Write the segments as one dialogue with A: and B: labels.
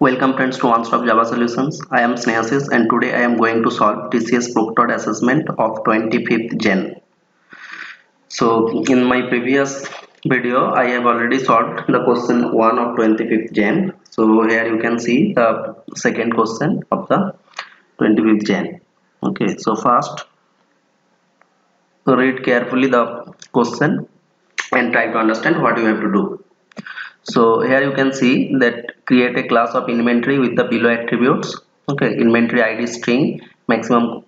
A: Welcome friends to One Stop Java Solutions. I am Snehasis and today I am going to solve TCS Proctored assessment of 25th Gen. So in my previous video I have already solved the question 1 of 25th Gen. So here you can see the second question of the 25th Gen. Okay, so first read carefully the question and try to understand what you have to do. So here you can see that create a class of inventory with the below attributes. Okay, inventory id string, maximum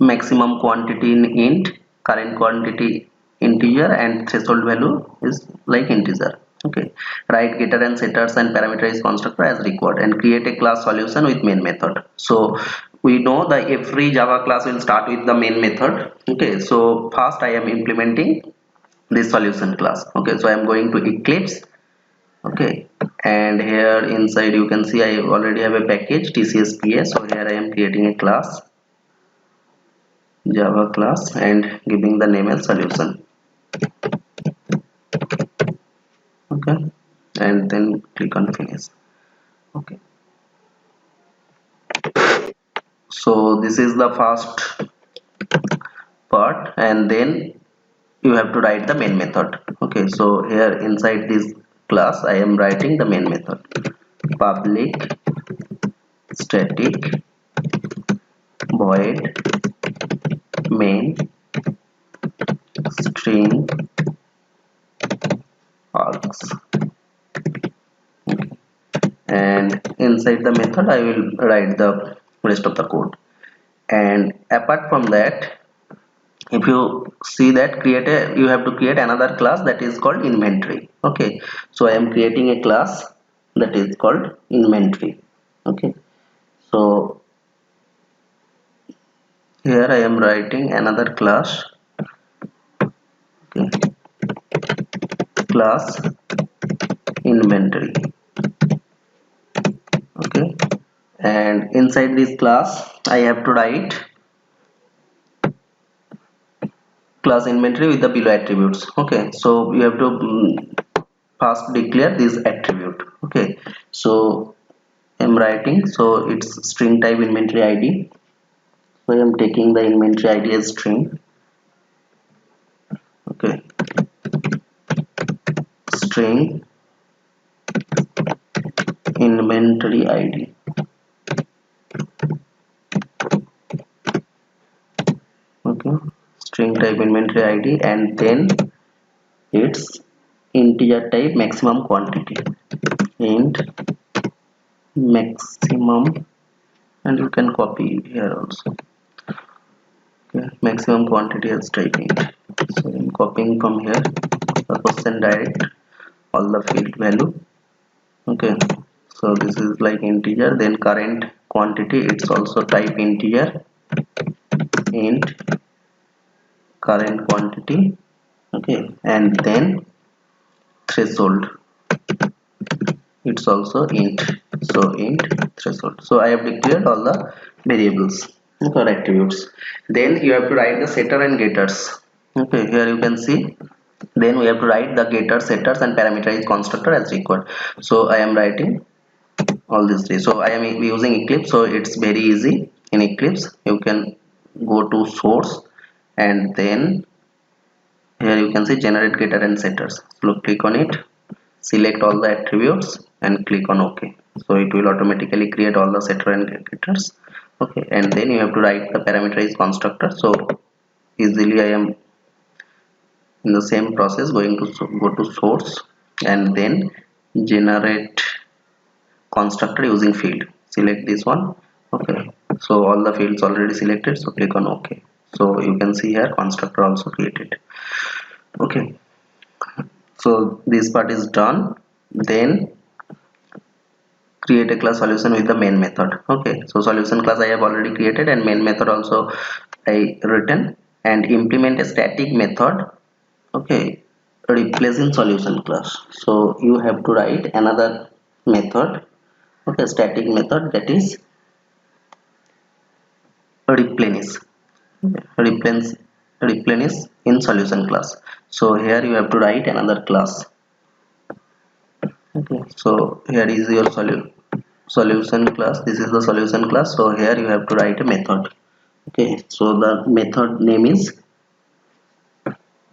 A: quantity in int, current quantity integer, and threshold value is like integer. Okay, write getter and setters and parameterize constructor as required and create a class solution with main method. So we know that every Java class will start with the main method. Okay, so first I am implementing this solution class. Okay, so I am going to Eclipse. Okay, and here inside you can see I already have a package TCS PS. So here I am creating a class, Java class, and giving the name as solution. Okay, and then click on finish. Okay, so this is the first part, and then you have to write the main method. Okay, so here inside this class I am writing the main method, public static void main string args, and inside the method I will write the rest of the code. And apart from that, if you see that you have to create another class that is called inventory. Okay, so I am creating a class that is called inventory. Okay, so here I am writing another class. Okay, class inventory. Okay, and inside this class I have to write class inventory with the below attributes. Okay, so you have to first declare this attribute. Okay, so I'm writing, so it's string type inventory id. So I am taking the inventory id as string. Okay, string inventory id. Okay, string type inventory id, and then it's integer type maximum quantity, int maximum, and you can copy here also. Okay, maximum quantity as type int. So I'm copying from here the question direct all the field value. Okay, so this is like integer, then current quantity, it's also type integer, int current quantity. Okay, and then threshold, it's also int, so int threshold. So I have declared all the variables or attributes. Then you have to write the setter and getters. Okay, here you can see, then we have to write the getter, setters, and parameterized constructor as required. So I am writing all these three. So I am using Eclipse, so it's very easy. In Eclipse you can go to source, and then here you can see generate getter and setters. So click on it, select all the attributes, and click on OK. So it will automatically create all the setter and getters. Okay, and then you have to write the parameterized constructor. So easily I am in the same process going to go to source, and then generate constructor using field. Select this one. Okay, so all the fields already selected, so click on OK. So you can see here constructor also created. Okay, so this part is done. Then create a class solution with the main method. Okay, so solution class I have already created, and main method also I written, and implement a static method. Okay, replacing solution class. So you have to write another method. Okay, static method, that is replenish. Replenish in solution class. So here you have to write another class. Okay, so here is your solution. solution class. This is the solution class, so here you have to write a method. Okay, so the method name is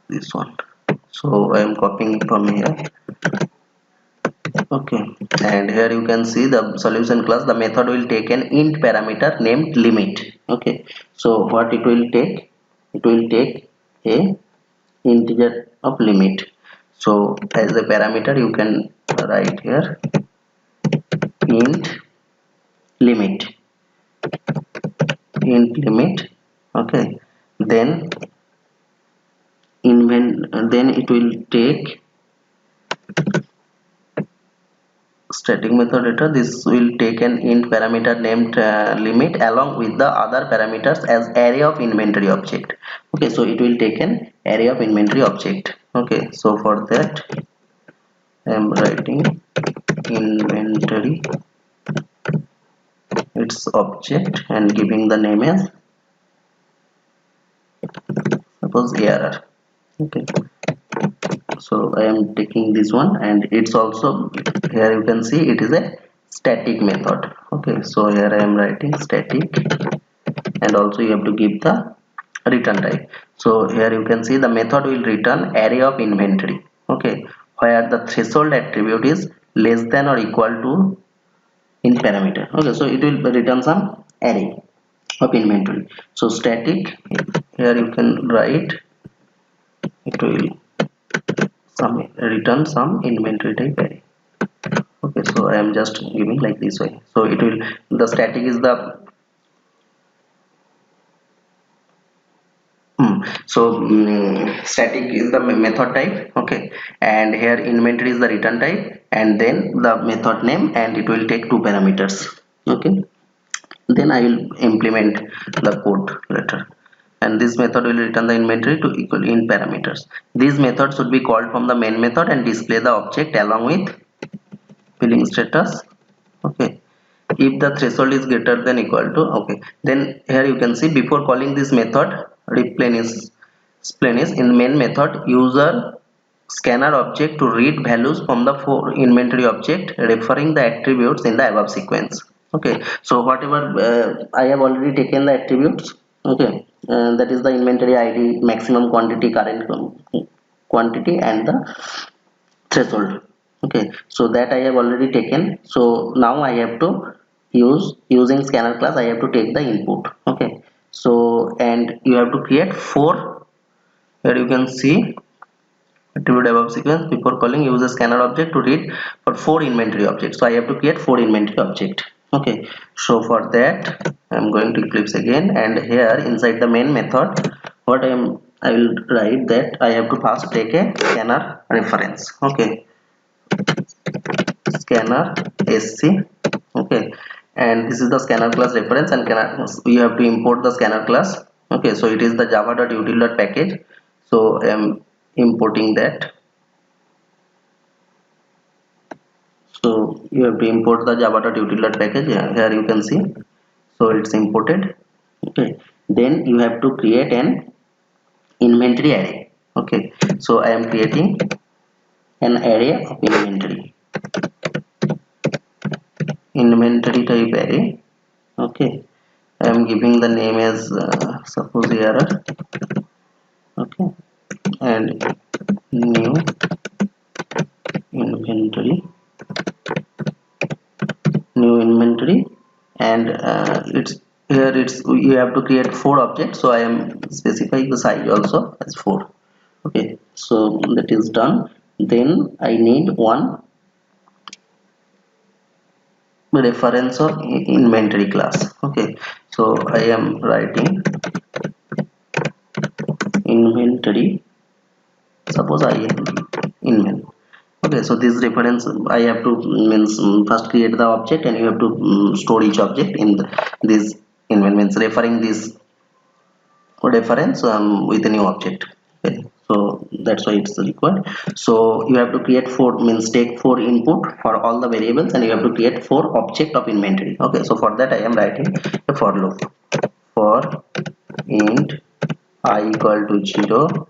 A: this one, so I am copying from here. Okay, and here you can see the solution class. The method will take an int parameter named limit. Okay, so what it will take, it will take a integer of limit. So as a parameter you can write here int limit, okay, then then it will take static method data. This will take an int parameter named limit along with the other parameters as array of inventory object. Okay, so it will take an array of inventory object. Okay, so for that I am writing inventory its object and giving the name as suppose error. Okay, so I am taking this one, and it's also, here you can see it is a static method. Okay, so here I am writing static, and also you have to give the return type. So here you can see the method will return array of inventory. Okay, where the threshold attribute is less than or equal to in parameter. Okay, so it will return some array of inventory. So static, here you can write it will some return some inventory type array. Okay, so I am just giving like this way. So it will, the static is the static is the method type. Okay, and here inventory is the return type, and then the method name, and it will take two parameters. Okay, then I will implement the code later, and this method will return the inventory to equal in parameters. These methods should be called from the main method and display the object along with billing status. Okay, if the threshold is greater than equal to, okay, then here you can see before calling this method replenish in main method, user scanner object to read values from the for inventory object referring the attributes in the above sequence. Okay, so whatever I have already taken the attributes. Okay, that is the inventory id, maximum quantity, current quantity, and the threshold. Okay, so that I have already taken. So now I have to use, using scanner class I have to take the input. Okay, so and you have to create four, here you can see attribute above sequence, before calling use a scanner object to read for four inventory objects. So I have to create four inventory object. Okay, so for that I am going to Eclipse again, and here inside the main method what I will write that I have to first take a scanner reference. Okay, scanner sc. Okay, and this is the scanner class reference, and you have to import the scanner class. Okay, so it is the java.util.package, so I am importing that. So you have to import the java.util.package. Here you can see, so it's imported. Okay, then you have to create an inventory array. Okay, so I am creating an array of inventory type array. Okay, I am giving the name as suppose error. Okay, and new inventory, and it's here it's, you have to create four objects, so I am specifying the size also as 4. Okay, so that is done. Then I need one reference of inventory class. Okay, so I am writing inventory, suppose I am inven. Okay, so this reference I have to means first create the object, and you have to store each object in this inven, means referring this reference with a new object. Okay, so that's why it's required. So you have to create four, means take 4 input for all the variables, and you have to create 4 object of inventory. Okay, so for that I am writing a for loop for int I equal to 0,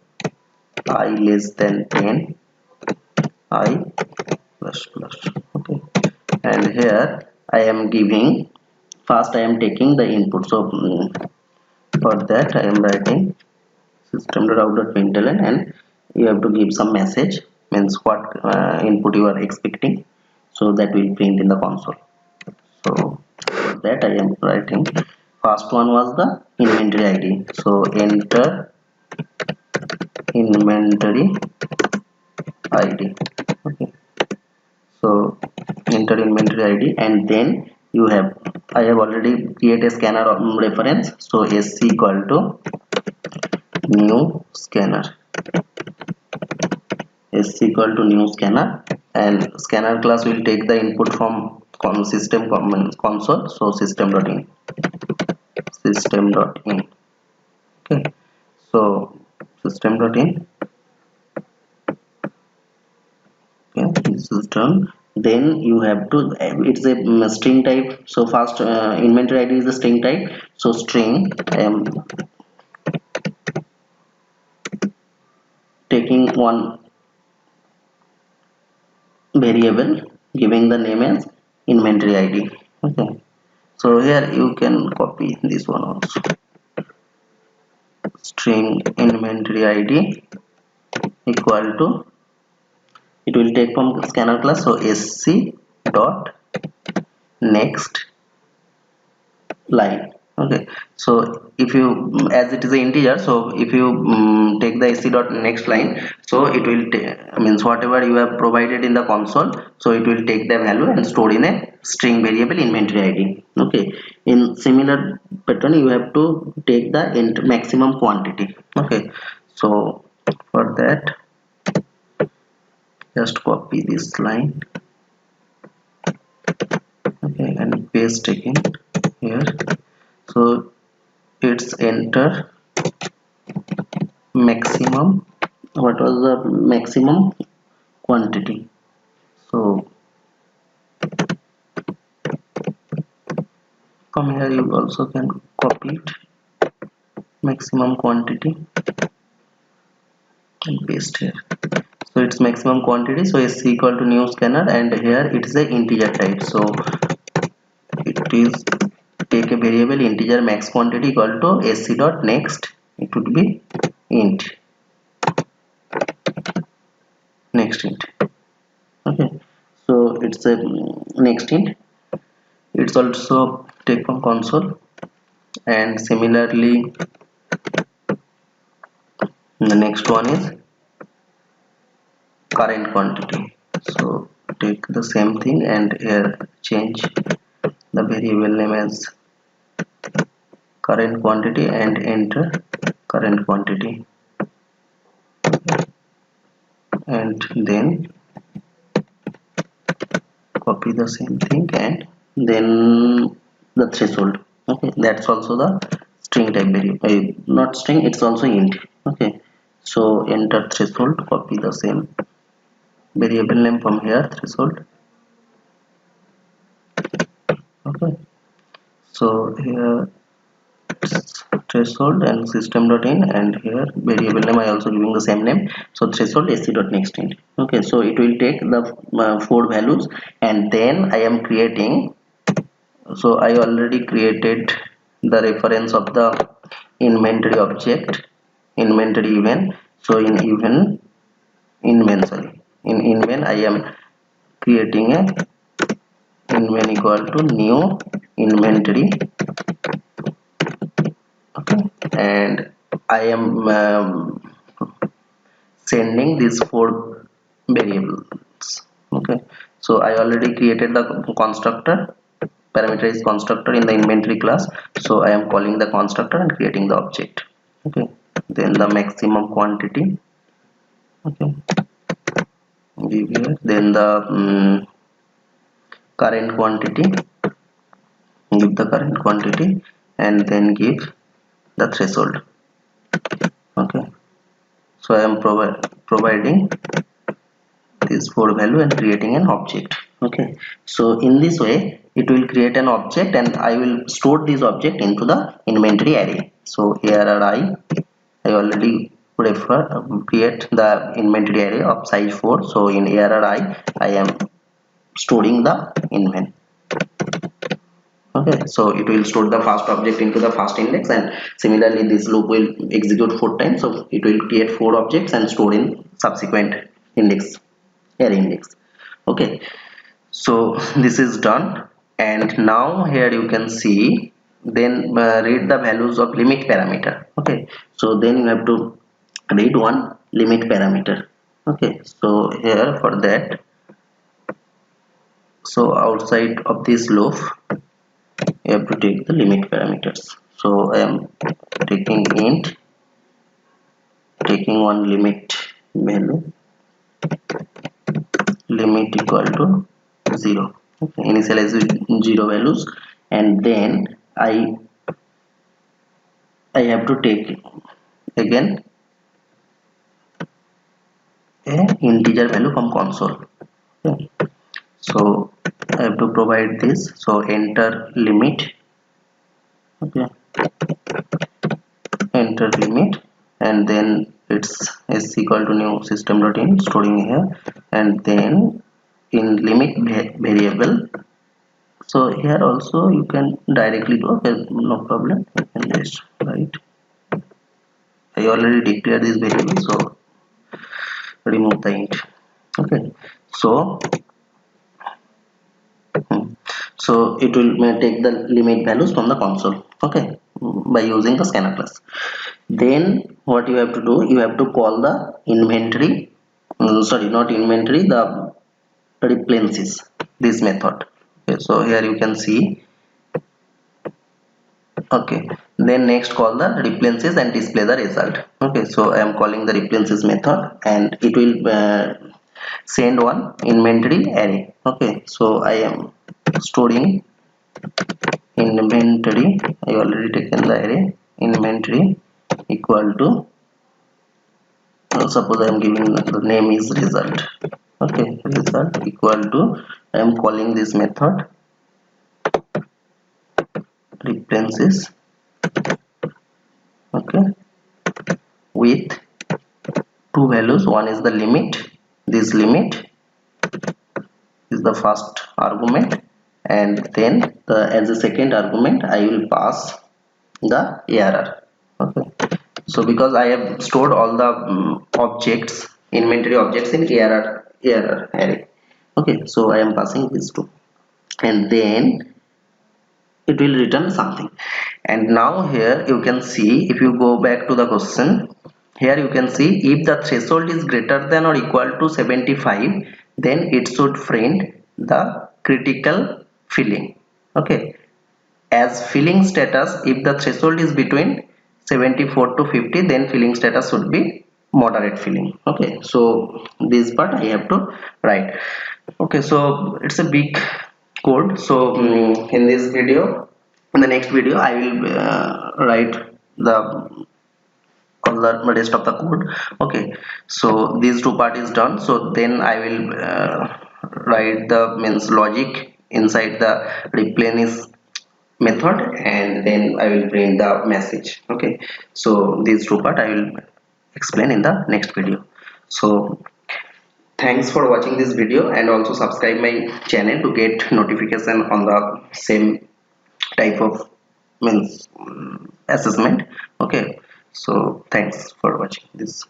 A: I less than 10, I plus plus. Okay, and here I am giving, first I am taking the input. So for that I am writing system.out.println, and you have to give some message, means what input you are expecting, so that will print in the console. So for that I am writing, first one was the inventory ID, so enter inventory ID. Okay, so enter inventory ID, and then you have, I have already created a scanner reference, so sc equal to new scanner, sc equal to new scanner, and scanner class will take the input from system console, so system.in. Okay, so system.in. Okay, this is done. Then you have to, it's a string type, so first inventory ID is a string type, so string, I am taking one variable giving the name as inventory ID. Okay, so here you can copy this one also, string inventory ID equal to, it will take from scanner class, so sc dot next line. Okay, so if you, as it is an integer, so if you take the sc dot next line, so it will means whatever you have provided in the console, so it will take the value and store in a string variable inventory ID. Okay, in similar pattern you have to take the maximum quantity. Okay, so for that just copy this line, okay, and paste again here. So it's enter maximum, what was the maximum quantity, so from here you also can copy it, maximum quantity, and paste here. So it's maximum quantity, so sc equal to new scanner, and here it is a integer type, so it is take a variable integer max quantity equal to sc dot next, it would be int, next int. Okay, so it's a next int, it's also take from console, and similarly the next one is current quantity, so take the same thing and here change the variable name as current quantity and enter current quantity, and then copy the same thing, and then the threshold. Okay, that's also the string type variable, not string, it's also int. Okay, so enter threshold, copy the same variable name from here, threshold. Okay, so here threshold and system.in, and here variable name I also giving the same name, so threshold sc dot next int. Okay, so it will take the 4 values, and then I am creating, so I already created the reference of the inventory object, inventory event. So in event in inven I am creating a inven equal to new inventory. Okay, and I am sending these 4 variables. Okay, so I already created the constructor, parameterized constructor in the inventory class, so I am calling the constructor and creating the object. Okay, then the maximum quantity. Okay, give here, then the current quantity, give the current quantity, and then give the threshold. Okay, so I am providing this 4 value and creating an object. Okay, so in this way it will create an object, and I will store this object into the inventory array. So here I already create the inventory array of size 4, so in array I am storing the inven. Okay, so it will store the first object into the first index, and similarly this loop will execute 4 times, so it will create 4 objects and store in subsequent index, array index. Okay, so this is done, and now here you can see, then read the values of limit parameter. Okay, so then you have to read one limit parameter. Okay, so here for that, so outside of this loop you have to take the limit parameters. So I am taking int, taking one limit value, limit equal to 0. Okay, initialize with 0 values, and then I have to take again a integer value from console. Okay, so I have to provide this, so enter limit. Okay, enter limit, and then it's is equal to new system.in, storing here, and then in limit variable, so here also you can directly do, okay, no problem, you can just write, I already declared this variable, so remove the int. Okay, so so it will take the limit values from the console. Okay, by using the scanner class. Then what you have to do, you have to call the inventory, sorry, not inventory, the replenishes, this method. Okay, so here you can see. Okay, then next call the replenishes and display the result. Okay, so I am calling the replenishes method, and it will send one inventory array. Okay, so I am storing inventory, I already taken the array inventory equal to, suppose I am giving the name is result. Okay, result equal to, I am calling this method references. Okay, with two values, one is the limit, this limit is the first argument, and then as a second argument I will pass the error. Okay, so because I have stored all the objects, inventory objects in error array. Okay, so I am passing these two, and then it will return something. And now here you can see, if you go back to the question, here you can see, if the threshold is greater than or equal to 75, then it should print the critical filling. Okay, as filling status, if the threshold is between 74 to 50, then filling status should be moderate filling. Okay, so this part I have to write. Okay, so it's a big code. So in this video, in the next video I will write the all the rest of the code. Okay, so these two part is done, so then I will write the means logic inside the replenish method, and then I will print the message. Okay, so these two part I will explain in the next video. So thanks for watching this video, and also subscribe my channel to get notification on the same type of means assessment. Okay, so thanks for watching this.